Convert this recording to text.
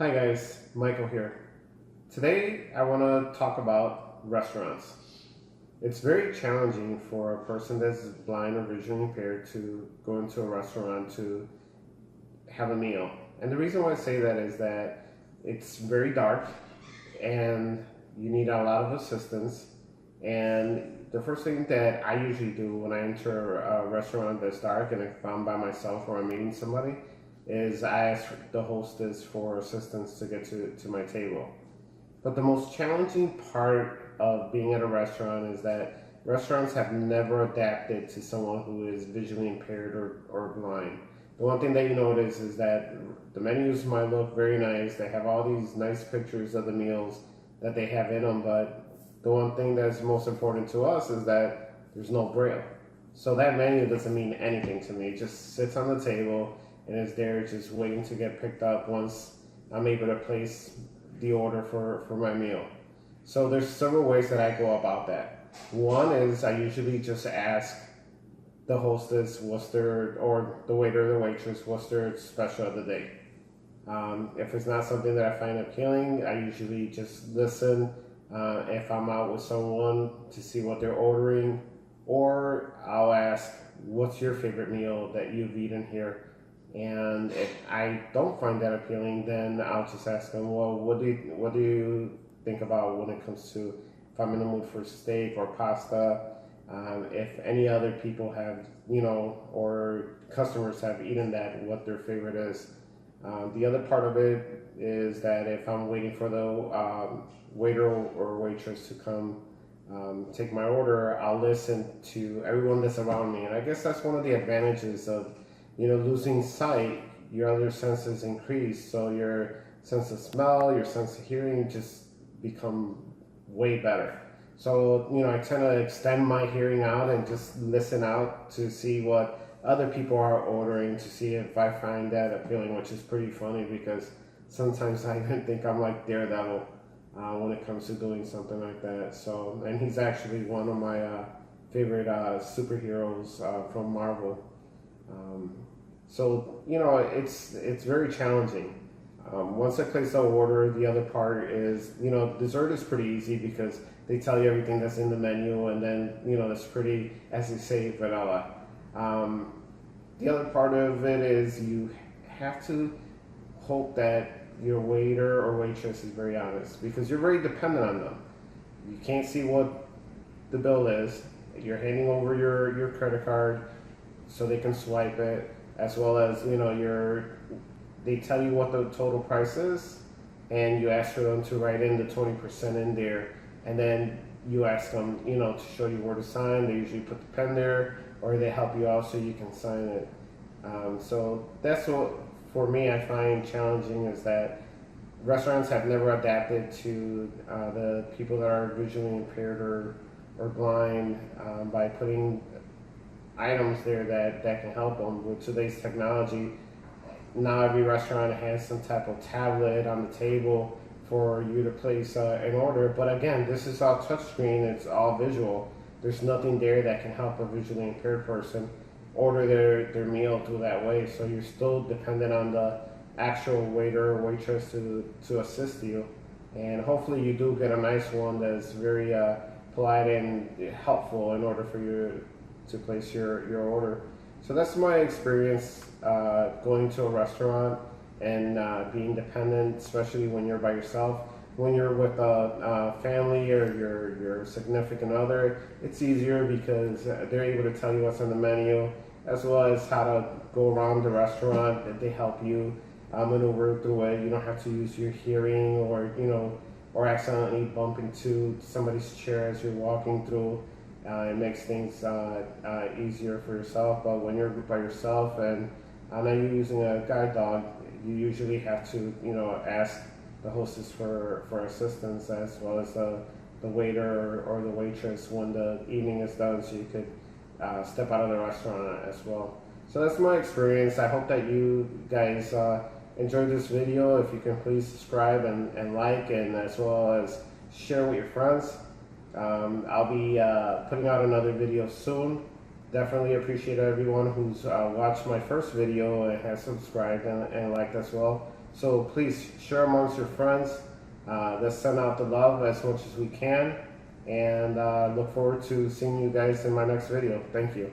Hi guys, Michael here. Today I want to talk about restaurants. It's very challenging for a person that's blind or visually impaired to go into a restaurant to have a meal. And the reason why I say that is that it's very dark and you need a lot of assistance. And the first thing that I usually do when I enter a restaurant that's dark and if I'm by myself or I'm meeting somebody is I ask the hostess for assistance to get to my table. But the most challenging part of being at a restaurant is that restaurants have never adapted to someone who is visually impaired or blind. The one thing that you notice is that the menus might look very nice. They have all these nice pictures of the meals that they have in them, but the one thing that's most important to us is that there's no braille. So that menu doesn't mean anything to me. It just sits on the table and is there just waiting to get picked up once I'm able to place the order for my meal. So there's several ways that I go about that. One is I usually just ask the hostess what's their, or the waiter or the waitress, what's their special of the day. If it's not something that I find appealing, I usually just listen if I'm out with someone to see what they're ordering, or I'll ask, what's your favorite meal that you've eaten here? And if I don't find that appealing, then I'll just ask them, well, what do you think about when it comes to if I'm in the mood for steak or pasta? If any other people have, or customers have eaten that, what their favorite is. The other part of it is that if I'm waiting for the waiter or waitress to come take my order, I'll listen to everyone that's around me. And I guess that's one of the advantages of losing sight. Your other senses increase, so your sense of smell, your sense of hearing just become way better. So I tend to extend my hearing out and just listen out to see what other people are ordering, to see if I find that appealing, which is pretty funny because sometimes I even think I'm like Daredevil when it comes to doing something like that. So, and he's actually one of my favorite superheroes from Marvel. So it's very challenging. Once I place the order, the other part is dessert is pretty easy because they tell you everything that's in the menu, and then it's pretty, as they say, vanilla. The other part of it is you have to hope that your waiter or waitress is very honest, because you're very dependent on them. You can't see what the bill is. You're handing over your credit card so they can swipe it, as well as they tell you what the total price is, and you ask for them to write in the 20% in there, and then you ask them to show you where to sign. They usually put the pen there, or they help you out so you can sign it. So that's what for me I find challenging, is that restaurants have never adapted to the people that are visually impaired or blind by putting items there that can help them. With today's technology, now every restaurant has some type of tablet on the table for you to place an order. But again, this is all touchscreen, it's all visual. There's nothing there that can help a visually impaired person order their meal through that way. So you're still dependent on the actual waiter or waitress to assist you. And hopefully you do get a nice one that's very polite and helpful in order for you to place your order. So that's my experience going to a restaurant and being dependent, especially when you're by yourself. When you're with a family or your significant other, it's easier because they're able to tell you what's on the menu, as well as how to go around the restaurant. That they help you maneuver through it. You don't have to use your hearing or accidentally bump into somebody's chair as you're walking through. It makes things easier for yourself. But when you're by yourself and now you're using a guide dog, you usually have to ask the hostess for assistance, as well as the waiter or the waitress when the evening is done, so you could step out of the restaurant as well. So that's my experience. I hope that you guys enjoyed this video. If you can please subscribe and like, and as well as share with your friends. I'll be putting out another video soon. Definitely appreciate everyone who's watched my first video and has subscribed and liked as well. So please share amongst your friends. Let's send out the love as much as we can, and look forward to seeing you guys in my next video. Thank you.